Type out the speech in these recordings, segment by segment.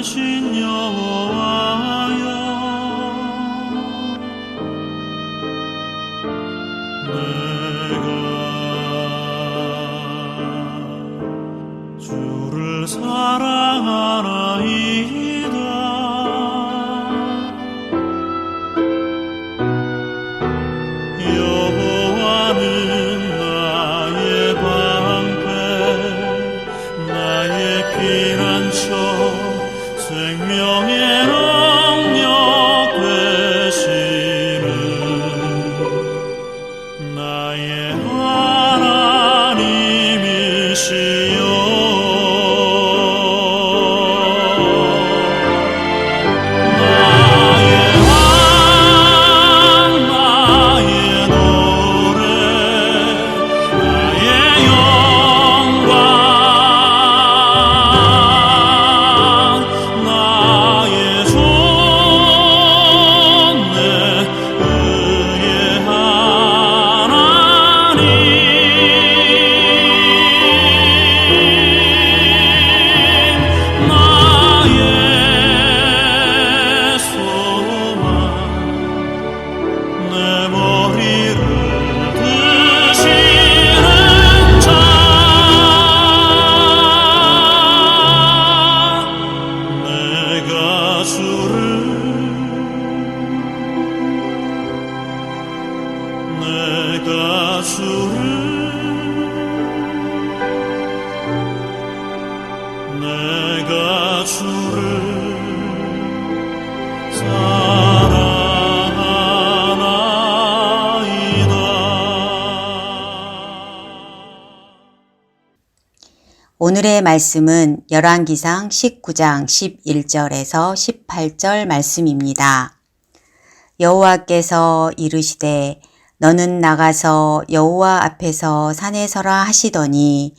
크신 여호와여, 내가 주를 사랑하나이다. 여호와는 나의 방패, 나의 피난처, 생명의 능력 되시는 나의 하나님이시여. 내가 주를 사랑하나이다. 오늘의 말씀은 열왕기상 19장 11절에서 18절 말씀입니다. 여호와께서 이르시되 너는 나가서 여호와 앞에서 산에 서라 하시더니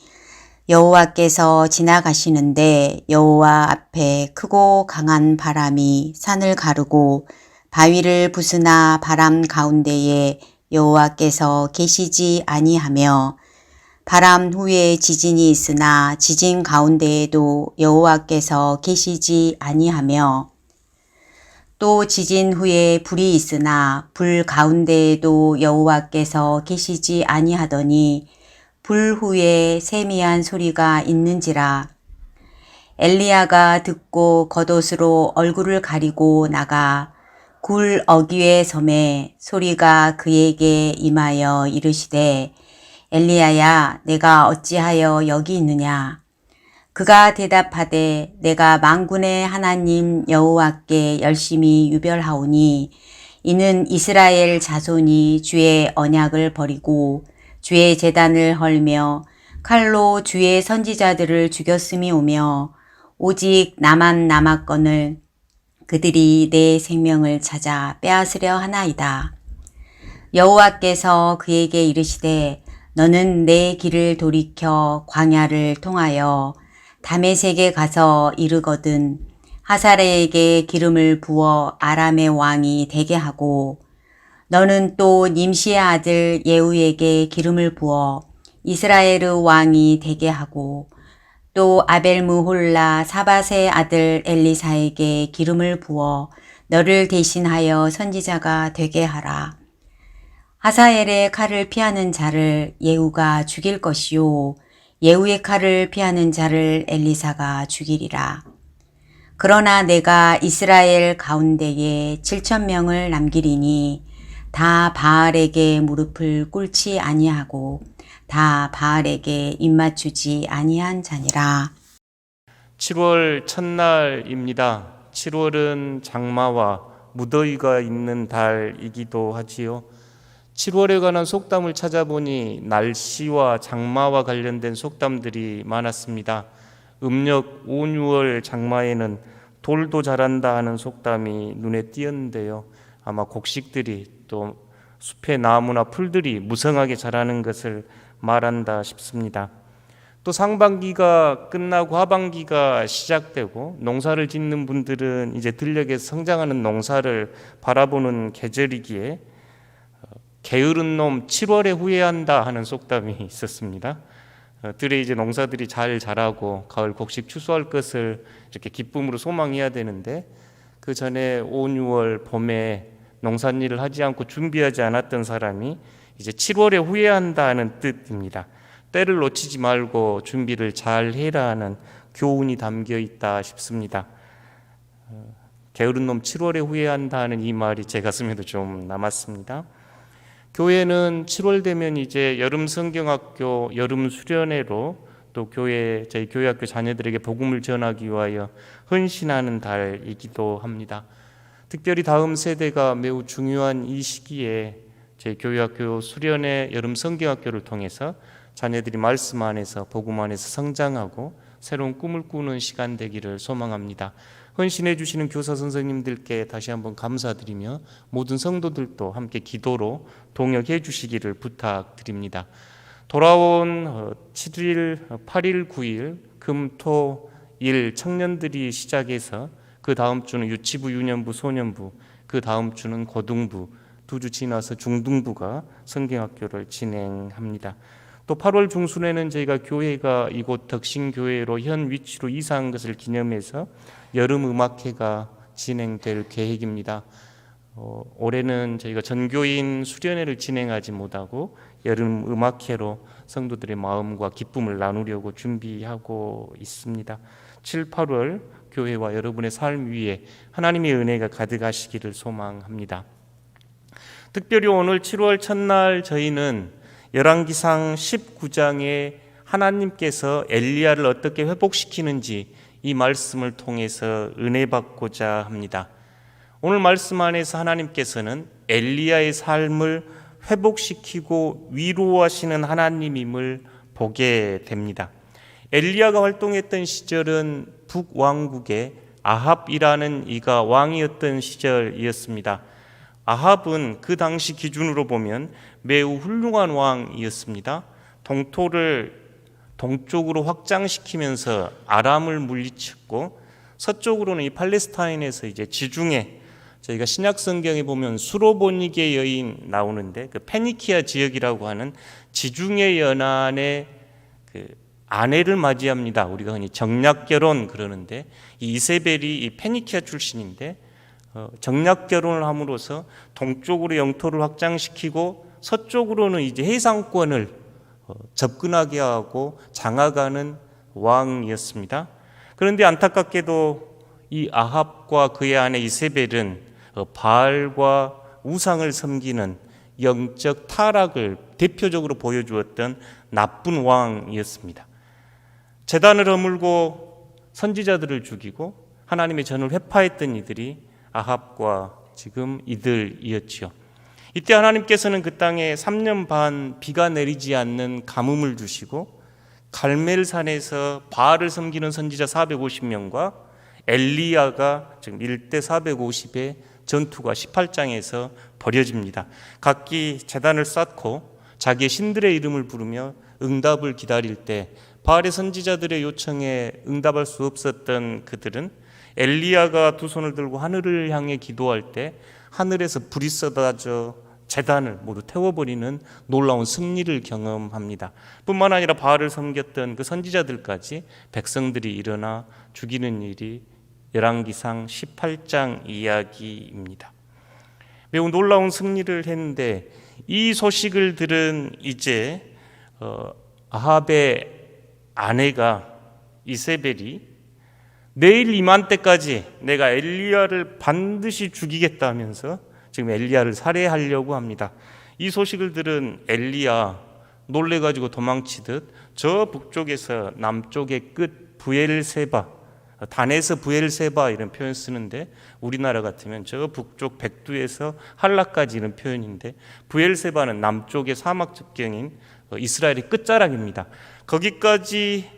여호와께서 지나가시는데 여호와 앞에 크고 강한 바람이 산을 가르고 바위를 부수나 바람 가운데에 여호와께서 계시지 아니하며 바람 후에 지진이 있으나 지진 가운데에도 여호와께서 계시지 아니하며 또 지진 후에 불이 있으나 불 가운데에도 여호와께서 계시지 아니하더니 불 후에 세미한 소리가 있는지라. 엘리야가 듣고 겉옷으로 얼굴을 가리고 나가 굴 어귀에 섬에 소리가 그에게 임하여 이르시되 엘리야야 내가 어찌하여 여기 있느냐. 그가 대답하되 내가 만군의 하나님 여호와께 열심히 유별하오니 이는 이스라엘 자손이 주의 언약을 버리고 주의 제단을 헐며 칼로 주의 선지자들을 죽였음이오며 오직 나만 남았거늘 그들이 내 생명을 찾아 빼앗으려 하나이다. 여호와께서 그에게 이르시되 너는 내 길을 돌이켜 광야를 통하여 다메섹에 가서 이르거든 하사레에게 기름을 부어 아람의 왕이 되게 하고 너는 또 님시의 아들 예후에게 기름을 부어 이스라엘 왕이 되게 하고 또 아벨므홀라 사밧의 아들 엘리사에게 기름을 부어 너를 대신하여 선지자가 되게 하라. 하사엘의 칼을 피하는 자를 예후가 죽일 것이요 예후의 칼을 피하는 자를 엘리사가 죽이리라. 그러나 내가 이스라엘 가운데에 7,000명을 남기리니 다 바알에게 무릎을 꿇지 아니하고 다 바알에게 입맞추지 아니한 자니라. 7월 첫날입니다. 7월은 장마와 무더위가 있는 달이기도 하지요. 7월에 관한 속담을 찾아보니 날씨와 장마와 관련된 속담들이 많았습니다. 음력 5, 6월 장마에는 돌도 자란다 하는 속담이 눈에 띄었는데요. 아마 곡식들이 또 숲의 나무나 풀들이 무성하게 자라는 것을 말한다 싶습니다. 또 상반기가 끝나고 하반기가 시작되고 농사를 짓는 분들은 이제 들녘에서 성장하는 농사를 바라보는 계절이기에 게으른 놈 7월에 후회한다 하는 속담이 있었습니다. 들에 이제 농사들이 잘 자라고 가을 곡식 추수할 것을 이렇게 기쁨으로 소망해야 되는데 그 전에 5, 6월 봄에 농산일을 하지 않고 준비하지 않았던 사람이 이제 7월에 후회한다는 뜻입니다. 때를 놓치지 말고 준비를 잘 해라 하는 교훈이 담겨 있다 싶습니다. 게으른 놈 7월에 후회한다는 이 말이 제 가슴에도 좀 남았습니다. 교회는 7월 되면 이제 여름 성경학교, 여름 수련회로 또 저희 교회학교 자녀들에게 복음을 전하기 위하여 헌신하는 달이기도 합니다. 특별히 다음 세대가 매우 중요한 이 시기에 저희 교회학교 수련회, 여름 성경학교를 통해서 자녀들이 말씀 안에서 복음 안에서 성장하고 새로운 꿈을 꾸는 시간 되기를 소망합니다. 헌신해 주시는 교사 선생님들께 다시 한번 감사드리며 모든 성도들도 함께 기도로 동역해 주시기를 부탁드립니다. 돌아온 7일, 8일, 9일 금토일 청년들이 시작해서 그 다음 주는 유치부, 유년부, 소년부, 그 다음 주는 고등부, 2주 지나서 중등부가 성경학교를 진행합니다. 또 8월 중순에는 저희가 교회가 이곳 덕신교회로 현 위치로 이사한 것을 기념해서 여름 음악회가 진행될 계획입니다. 올해는 저희가 전교인 수련회를 진행하지 못하고 여름 음악회로 성도들의 마음과 기쁨을 나누려고 준비하고 있습니다. 7, 8월 교회와 여러분의 삶 위에 하나님의 은혜가 가득하시기를 소망합니다. 특별히 오늘 7월 첫날 저희는 열왕기상 19장에 하나님께서 엘리야를 어떻게 회복시키는지 이 말씀을 통해서 은혜 받고자 합니다. 오늘 말씀 안에서 하나님께서는 엘리야의 삶을 회복시키고 위로하시는 하나님임을 보게 됩니다. 엘리야가 활동했던 시절은 북왕국의 아합이라는 이가 왕이었던 시절이었습니다. 아합은 그 당시 기준으로 보면 매우 훌륭한 왕이었습니다. 동토를 동쪽으로 확장시키면서 아람을 물리쳤고 서쪽으로는 이 팔레스타인에서 이제 지중해, 저희가 신약 성경에 보면 수로보니게 여인 나오는데 그 페니키아 지역이라고 하는 지중해 연안의 그 아내를 맞이합니다. 우리가 흔히 정략 결혼 그러는데 이 이세벨이 이 페니키아 출신인데 정략 결혼을 함으로써 동쪽으로 영토를 확장시키고 서쪽으로는 이제 해상권을 접근하게 하고 장악하는 왕이었습니다. 그런데 안타깝게도 이 아합과 그의 아내 이세벨은 바알과 우상을 섬기는 영적 타락을 대표적으로 보여주었던 나쁜 왕이었습니다. 제단을 허물고 선지자들을 죽이고 하나님의 전을 회파했던 이들이 아합과 지금 이들이었지요. 이때 하나님께서는 그 땅에 3년 반 비가 내리지 않는 가뭄을 주시고 갈멜산에서 바알을 섬기는 선지자 450명과 엘리야가 지금 1대 450의 전투가 18장에서 벌어집니다. 각기 제단을 쌓고 자기의 신들의 이름을 부르며 응답을 기다릴 때 바알의 선지자들의 요청에 응답할 수 없었던 그들은 엘리야가 두 손을 들고 하늘을 향해 기도할 때 하늘에서 불이 쏟아져 제단을 모두 태워버리는 놀라운 승리를 경험합니다. 뿐만 아니라 바알을 섬겼던 그 선지자들까지 백성들이 일어나 죽이는 일이 열왕기상 18장 이야기입니다. 매우 놀라운 승리를 했는데 이 소식을 들은 이제 아합의 아내가 이세벨이 내일 이맘때까지 내가 엘리야를 반드시 죽이겠다면서 지금 엘리야를 살해하려고 합니다. 이 소식을 들은 엘리야 놀래가지고 도망치듯 저 북쪽에서 남쪽의 끝 부엘세바, 단에서 부엘세바 이런 표현 쓰는데 우리나라 같으면 저 북쪽 백두에서 할라까지 이런 표현인데 부엘세바는 남쪽의 사막 접경인 이스라엘의 끝자락입니다. 거기까지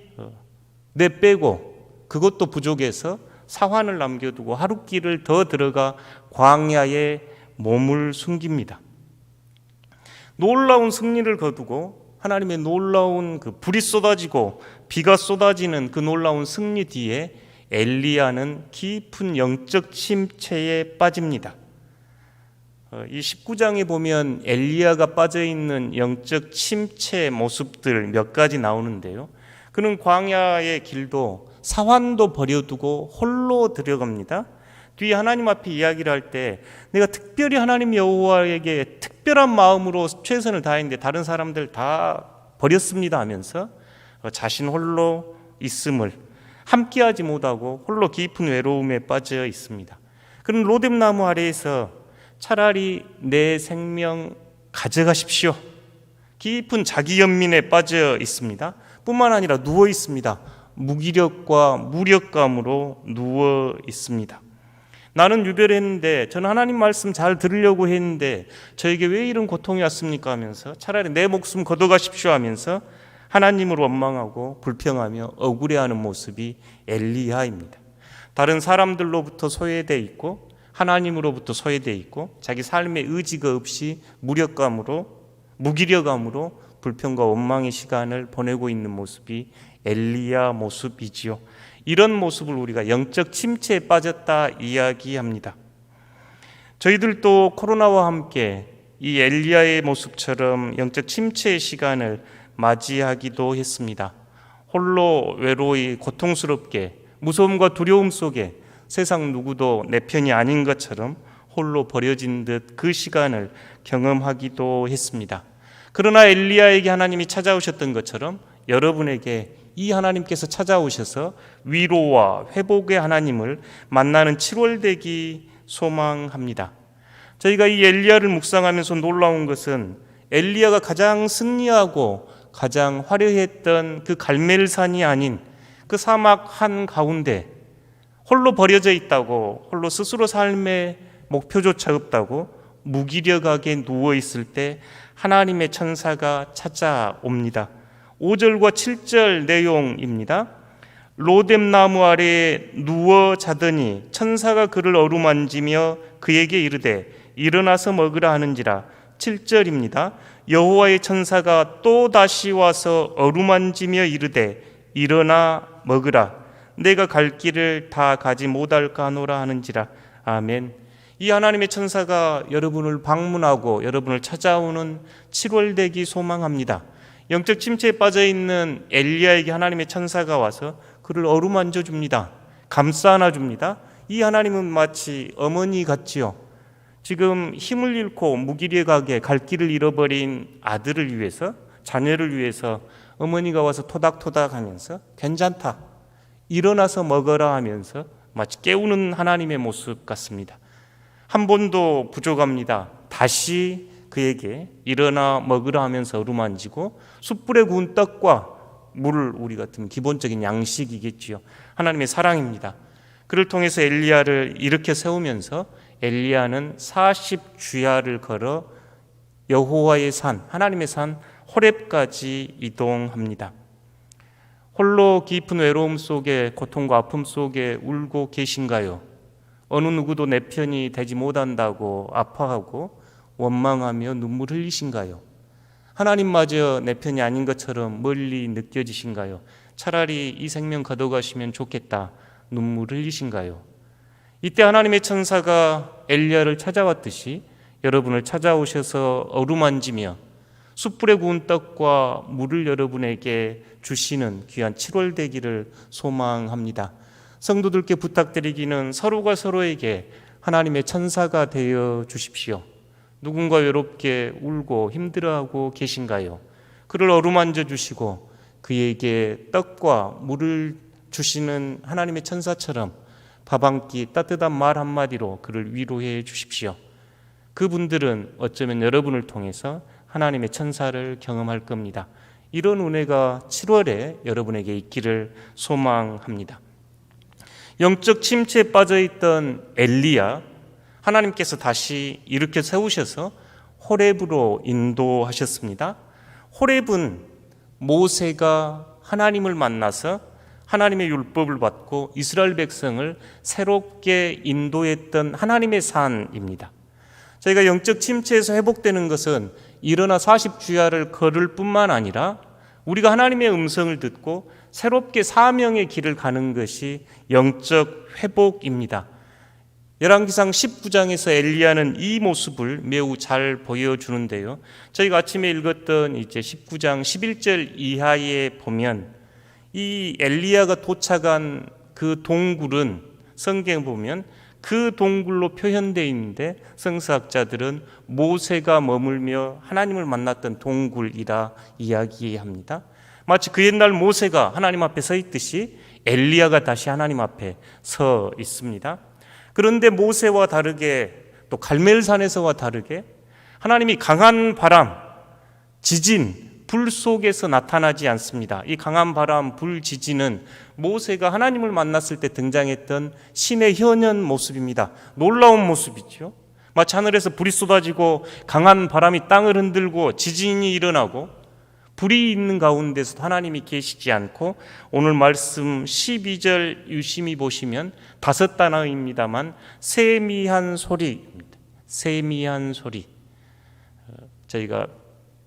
내빼고 그것도 부족해서 사환을 남겨두고 하룻길을 더 들어가 광야에 몸을 숨깁니다. 놀라운 승리를 거두고 하나님의 놀라운 그 불이 쏟아지고 비가 쏟아지는 그 놀라운 승리 뒤에 엘리야는 깊은 영적 침체에 빠집니다. 이 19장에 보면 엘리야가 빠져있는 영적 침체 모습들 몇 가지 나오는데요. 그는 광야의 길도 사환도 버려두고 홀로 들어갑니다. 뒤에 하나님 앞에 이야기를 할 때 내가 특별히 하나님 여호와에게 특별한 마음으로 최선을 다했는데 다른 사람들 다 버렸습니다 하면서 자신 홀로 있음을 함께하지 못하고 홀로 깊은 외로움에 빠져 있습니다. 그런 로뎀나무 아래에서 차라리 내 생명 가져가십시오. 깊은 자기 연민에 빠져 있습니다. 뿐만 아니라 누워 있습니다. 무기력과 무력감으로 누워 있습니다. 나는 유별했는데 저는 하나님 말씀 잘 들으려고 했는데 저에게 왜 이런 고통이 왔습니까 하면서 차라리 내 목숨 걷어가십시오 하면서 하나님을 원망하고 불평하며 억울해하는 모습이 엘리야입니다. 다른 사람들로부터 소외되어 있고 하나님으로부터 소외되어 있고 자기 삶의 의지가 없이 무력감으로 무기력함으로 불평과 원망의 시간을 보내고 있는 모습이 엘리야 모습이지요. 이런 모습을 우리가 영적 침체에 빠졌다 이야기합니다. 저희들도 코로나와 함께 이 엘리야의 모습처럼 영적 침체의 시간을 맞이하기도 했습니다. 홀로 외로이 고통스럽게 무서움과 두려움 속에 세상 누구도 내 편이 아닌 것처럼 홀로 버려진 듯 그 시간을 경험하기도 했습니다. 그러나 엘리야에게 하나님이 찾아오셨던 것처럼 여러분에게 이 하나님께서 찾아오셔서 위로와 회복의 하나님을 만나는 7월 되기 소망합니다. 저희가 이 엘리야를 묵상하면서 놀라운 것은 엘리야가 가장 승리하고 가장 화려했던 그 갈멜산이 아닌 그 사막 한가운데 홀로 버려져 있다고, 홀로 스스로 삶의 목표조차 없다고 무기력하게 누워있을 때 하나님의 천사가 찾아옵니다. 5절과 7절 내용입니다. 로뎀나무 아래에 누워 자더니 천사가 그를 어루만지며 그에게 이르되 일어나서 먹으라 하는지라. 7절입니다. 여호와의 천사가 또 다시 와서 어루만지며 이르되 일어나 먹으라. 내가 갈 길을 다 가지 못할까 하노라 하는지라. 아멘. 이 하나님의 천사가 여러분을 방문하고 여러분을 찾아오는 7월 되기 소망합니다. 영적 침체에 빠져있는 엘리야에게 하나님의 천사가 와서 그를 어루만져 줍니다. 감싸 안아줍니다. 이 하나님은 마치 어머니 같지요. 지금 힘을 잃고 무기력하게 갈 길을 잃어버린 아들을 위해서, 자녀를 위해서 어머니가 와서 토닥토닥 하면서 괜찮다, 일어나서 먹어라 하면서 마치 깨우는 하나님의 모습 같습니다. 한 번도 부족합니다. 다시 그에게 일어나 먹으라 하면서 어루만지고 숯불에 구운 떡과 물을, 우리 같은 기본적인 양식이겠지요. 하나님의 사랑입니다. 그를 통해서 엘리야를 일으켜 세우면서 엘리야는 40주야를 걸어 여호와의 산, 하나님의 산 호렙까지 이동합니다. 홀로 깊은 외로움 속에, 고통과 아픔 속에 울고 계신가요? 어느 누구도 내 편이 되지 못한다고 아파하고 원망하며 눈물 흘리신가요? 하나님마저 내 편이 아닌 것처럼 멀리 느껴지신가요? 차라리 이 생명 가져가시면 좋겠다 눈물 흘리신가요? 이때 하나님의 천사가 엘리야를 찾아왔듯이 여러분을 찾아오셔서 어루만지며 숯불에 구운 떡과 물을 여러분에게 주시는 귀한 7월 되기를 소망합니다. 성도들께 부탁드리기는 서로가 서로에게 하나님의 천사가 되어 주십시오. 누군가 외롭게 울고 힘들어하고 계신가요? 그를 어루만져 주시고 그에게 떡과 물을 주시는 하나님의 천사처럼 밥 한 끼, 따뜻한 말 한마디로 그를 위로해 주십시오. 그분들은 어쩌면 여러분을 통해서 하나님의 천사를 경험할 겁니다. 이런 은혜가 7월에 여러분에게 있기를 소망합니다. 영적 침체에 빠져있던 엘리야, 하나님께서 다시 일으켜 세우셔서 호렙으로 인도하셨습니다. 호렙은 모세가 하나님을 만나서 하나님의 율법을 받고 이스라엘 백성을 새롭게 인도했던 하나님의 산입니다. 저희가 영적 침체에서 회복되는 것은 일어나 40주야를 걸을 뿐만 아니라 우리가 하나님의 음성을 듣고 새롭게 사명의 길을 가는 것이 영적 회복입니다. 열왕기상 19장에서 엘리야는 이 모습을 매우 잘 보여주는데요. 저희가 아침에 읽었던 이제 19장 11절 이하에 보면 이 엘리야가 도착한 그 동굴은 성경에 보면 그 동굴로 표현되어 있는데 성서학자들은 모세가 머물며 하나님을 만났던 동굴이라 이야기합니다. 마치 그 옛날 모세가 하나님 앞에 서 있듯이 엘리야가 다시 하나님 앞에 서 있습니다. 그런데 모세와 다르게 또 갈멜산에서와 다르게 하나님이 강한 바람, 지진, 불 속에서 나타나지 않습니다. 이 강한 바람, 불, 지진은 모세가 하나님을 만났을 때 등장했던 신의 현현 모습입니다. 놀라운 모습이죠. 마치 하늘에서 불이 쏟아지고 강한 바람이 땅을 흔들고 지진이 일어나고 불이 있는 가운데서 하나님이 계시지 않고 오늘 말씀 12절 유심히 보시면 5단어입니다만 세미한 소리입니다. 세미한 소리. 저희가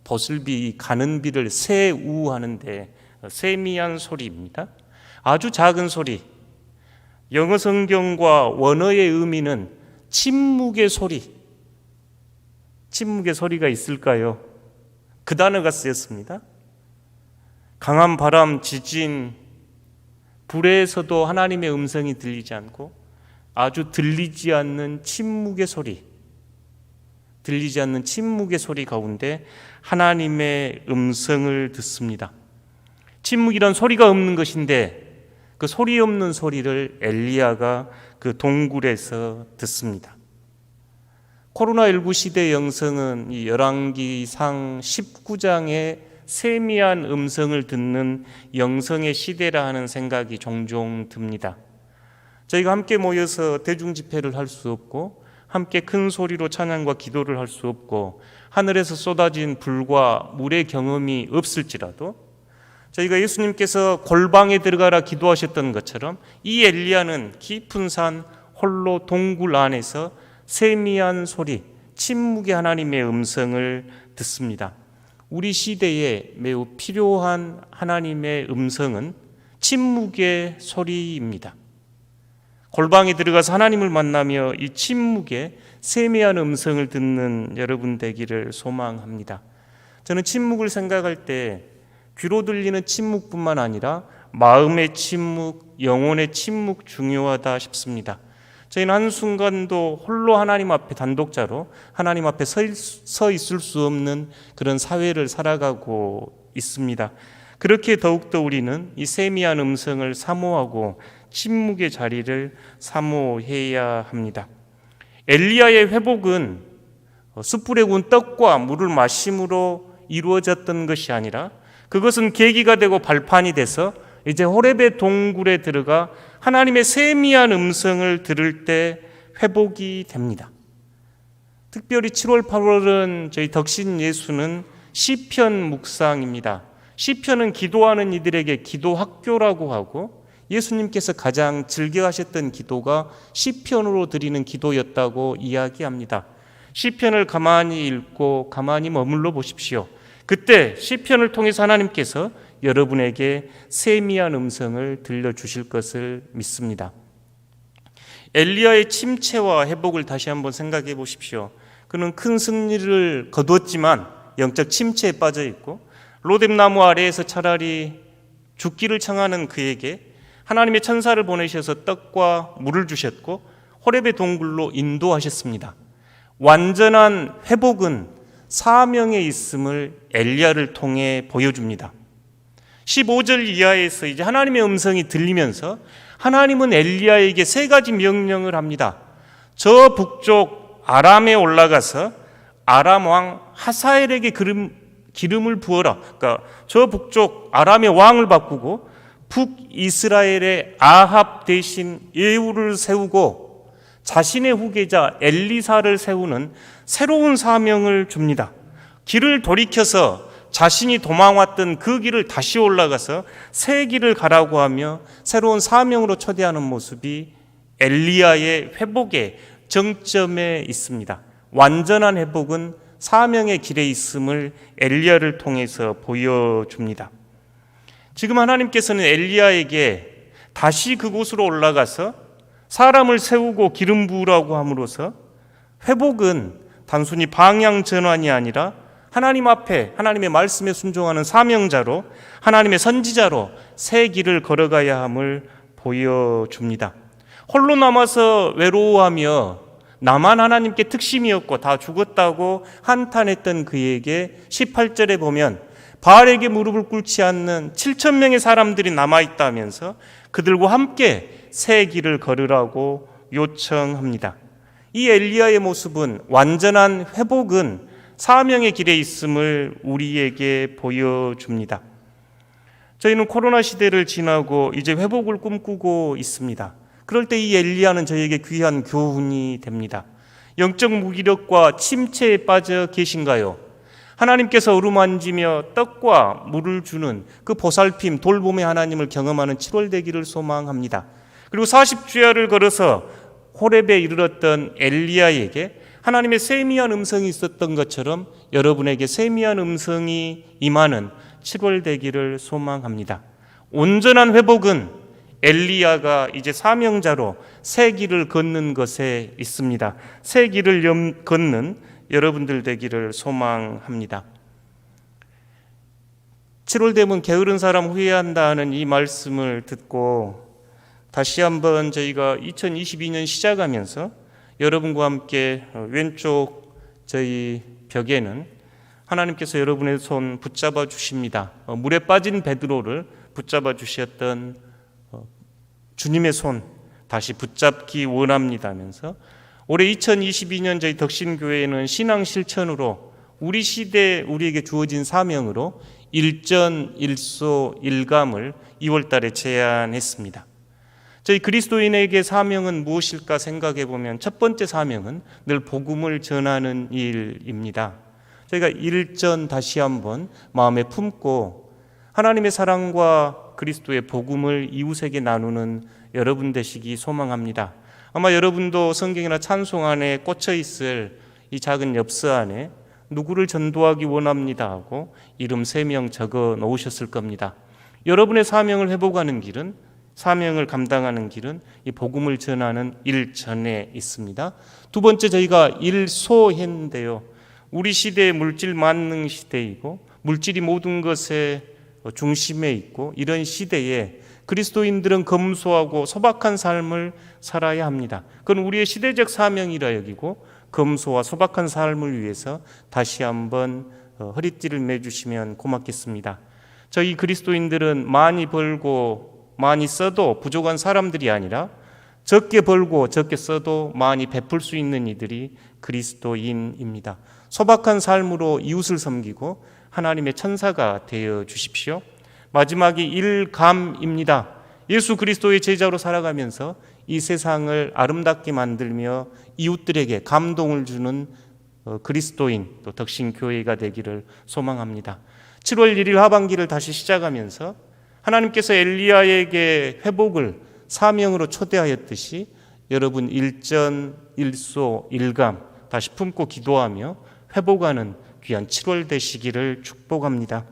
버슬비, 가는 비를 세우 하는데 세미한 소리입니다. 아주 작은 소리. 영어 성경과 원어의 의미는 침묵의 소리. 침묵의 소리가 있을까요? 그 단어가 쓰였습니다. 강한 바람, 지진, 불에서도 하나님의 음성이 들리지 않고 아주 들리지 않는 침묵의 소리, 들리지 않는 침묵의 소리 가운데 하나님의 음성을 듣습니다. 침묵이란 소리가 없는 것인데 그 소리 없는 소리를 엘리야가 그 동굴에서 듣습니다. 코로나19 시대의 영성은 이 열왕기상 19장의 세미한 음성을 듣는 영성의 시대라 하는 생각이 종종 듭니다. 저희가 함께 모여서 대중집회를 할 수 없고 함께 큰 소리로 찬양과 기도를 할 수 없고 하늘에서 쏟아진 불과 물의 경험이 없을지라도 저희가 예수님께서 골방에 들어가라 기도하셨던 것처럼 이 엘리야는 깊은 산 홀로 동굴 안에서 세미한 소리, 침묵의 하나님의 음성을 듣습니다. 우리 시대에 매우 필요한 하나님의 음성은 침묵의 소리입니다. 골방에 들어가서 하나님을 만나며 이 침묵의 세미한 음성을 듣는 여러분 되기를 소망합니다. 저는 침묵을 생각할 때 귀로 들리는 침묵뿐만 아니라 마음의 침묵, 영혼의 침묵 중요하다 싶습니다. 저희는 한순간도 홀로 하나님 앞에 단독자로 하나님 앞에 서 있을 수 없는 그런 사회를 살아가고 있습니다. 그렇게 더욱더 우리는 이 세미한 음성을 사모하고 침묵의 자리를 사모해야 합니다. 엘리야의 회복은 숯불에 구운 떡과 물을 마심으로 이루어졌던 것이 아니라 그것은 계기가 되고 발판이 돼서 이제 호렙의 동굴에 들어가 하나님의 세미한 음성을 들을 때 회복이 됩니다. 특별히 7월, 8월은 저희 덕신 예수는 시편 묵상입니다. 시편은 기도하는 이들에게 기도 학교라고 하고 예수님께서 가장 즐겨하셨던 기도가 시편으로 드리는 기도였다고 이야기합니다. 시편을 가만히 읽고 가만히 머물러 보십시오. 그때 시편을 통해서 하나님께서 여러분에게 세미한 음성을 들려주실 것을 믿습니다. 엘리야의 침체와 회복을 다시 한번 생각해 보십시오. 그는 큰 승리를 거두었지만 영적 침체에 빠져 있고 로뎀나무 아래에서 차라리 죽기를 청하는 그에게 하나님의 천사를 보내셔서 떡과 물을 주셨고 호렙의 동굴로 인도하셨습니다. 완전한 회복은 사명에 있음을 엘리야를 통해 보여줍니다. 15절 이하에서 이제 하나님의 음성이 들리면서 하나님은 엘리야에게 3가지 명령을 합니다. 저 북쪽 아람에 올라가서 아람 왕 하사엘에게 기름을 부어라. 그러니까 저 북쪽 아람의 왕을 바꾸고 북이스라엘의 아합 대신 예후를 세우고 자신의 후계자 엘리사를 세우는 새로운 사명을 줍니다. 길을 돌이켜서 자신이 도망왔던 그 길을 다시 올라가서 새 길을 가라고 하며 새로운 사명으로 초대하는 모습이 엘리야의 회복의 정점에 있습니다. 완전한 회복은 사명의 길에 있음을 엘리야를 통해서 보여줍니다. 지금 하나님께서는 엘리야에게 다시 그곳으로 올라가서 사람을 세우고 기름 부으라고 함으로써 회복은 단순히 방향 전환이 아니라 하나님 앞에 하나님의 말씀에 순종하는 사명자로 하나님의 선지자로 새 길을 걸어가야 함을 보여줍니다. 홀로 남아서 외로워하며 나만 하나님께 특심이었고 다 죽었다고 한탄했던 그에게 18절에 보면 바알에게 무릎을 꿇지 않는 7,000명의 사람들이 남아있다면서 그들과 함께 새 길을 걸으라고 요청합니다. 이 엘리야의 모습은 완전한 회복은 사명의 길에 있음을 우리에게 보여줍니다. 저희는 코로나 시대를 지나고 이제 회복을 꿈꾸고 있습니다. 그럴 때 이 엘리야는 저에게 귀한 교훈이 됩니다. 영적 무기력과 침체에 빠져 계신가요? 하나님께서 어루만지며 떡과 물을 주는 그 보살핌, 돌봄의 하나님을 경험하는 7월 되기를 소망합니다. 그리고 40주야를 걸어서 호렙에 이르렀던 엘리야에게 하나님의 세미한 음성이 있었던 것처럼 여러분에게 세미한 음성이 임하는 7월 되기를 소망합니다. 온전한 회복은 엘리야가 이제 사명자로 새 길을 걷는 것에 있습니다. 새 길을 걷는 여러분들 되기를 소망합니다. 7월 되면 게으른 사람 후회한다는 이 말씀을 듣고 다시 한번 저희가 2022년 시작하면서 여러분과 함께 왼쪽 저희 벽에는 하나님께서 여러분의 손 붙잡아 주십니다. 물에 빠진 베드로를 붙잡아 주셨던 주님의 손 다시 붙잡기 원합니다면서 올해 2022년 저희 덕신교회는 신앙 실천으로 우리 시대에 우리에게 주어진 사명으로 일전, 일소, 일감을 2월 달에 제안했습니다. 저희 그리스도인에게 사명은 무엇일까 생각해 보면 첫 번째 사명은 늘 복음을 전하는 일입니다. 저희가 일전 다시 한번 마음에 품고 하나님의 사랑과 그리스도의 복음을 이웃에게 나누는 여러분 되시기 소망합니다. 아마 여러분도 성경이나 찬송 안에 꽂혀 있을 이 작은 엽서 안에 누구를 전도하기 원합니다 하고 이름 3명 적어 놓으셨을 겁니다. 여러분의 사명을 회복하는 길은, 사명을 감당하는 길은 이 복음을 전하는 일전에 있습니다. 두 번째 저희가 일소했는데요. 우리 시대의 물질 만능 시대이고 물질이 모든 것의 중심에 있고 이런 시대에 그리스도인들은 검소하고 소박한 삶을 살아야 합니다. 그건 우리의 시대적 사명이라 여기고 검소와 소박한 삶을 위해서 다시 한번 허리띠를 매주시면 고맙겠습니다. 저희 그리스도인들은 많이 벌고 많이 써도 부족한 사람들이 아니라 적게 벌고 적게 써도 많이 베풀 수 있는 이들이 그리스도인입니다. 소박한 삶으로 이웃을 섬기고 하나님의 천사가 되어 주십시오. 마지막이 일감입니다. 예수 그리스도의 제자로 살아가면서 이 세상을 아름답게 만들며 이웃들에게 감동을 주는 그리스도인 또 덕신교회가 되기를 소망합니다. 7월 1일 하반기를 다시 시작하면서 하나님께서 엘리야에게 회복을 사명으로 초대하였듯이 여러분 일전, 일소, 일감 다시 품고 기도하며 회복하는 귀한 7월 되시기를 축복합니다.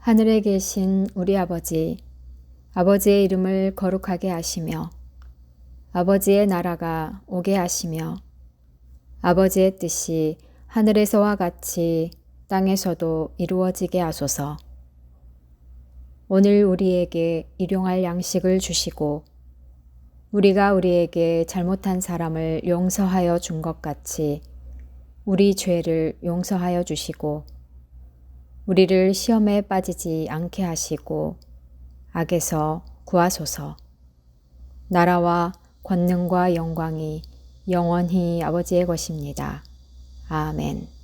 하늘에 계신 우리 아버지, 아버지의 이름을 거룩하게 하시며 아버지의 나라가 오게 하시며 아버지의 뜻이 하늘에서와 같이 땅에서도 이루어지게 하소서. 오늘 우리에게 일용할 양식을 주시고 우리가 우리에게 잘못한 사람을 용서하여 준 것 같이 우리 죄를 용서하여 주시고 우리를 시험에 빠지지 않게 하시고 악에서 구하소서. 나라와 권능과 영광이 영원히 아버지의 것입니다. 아멘.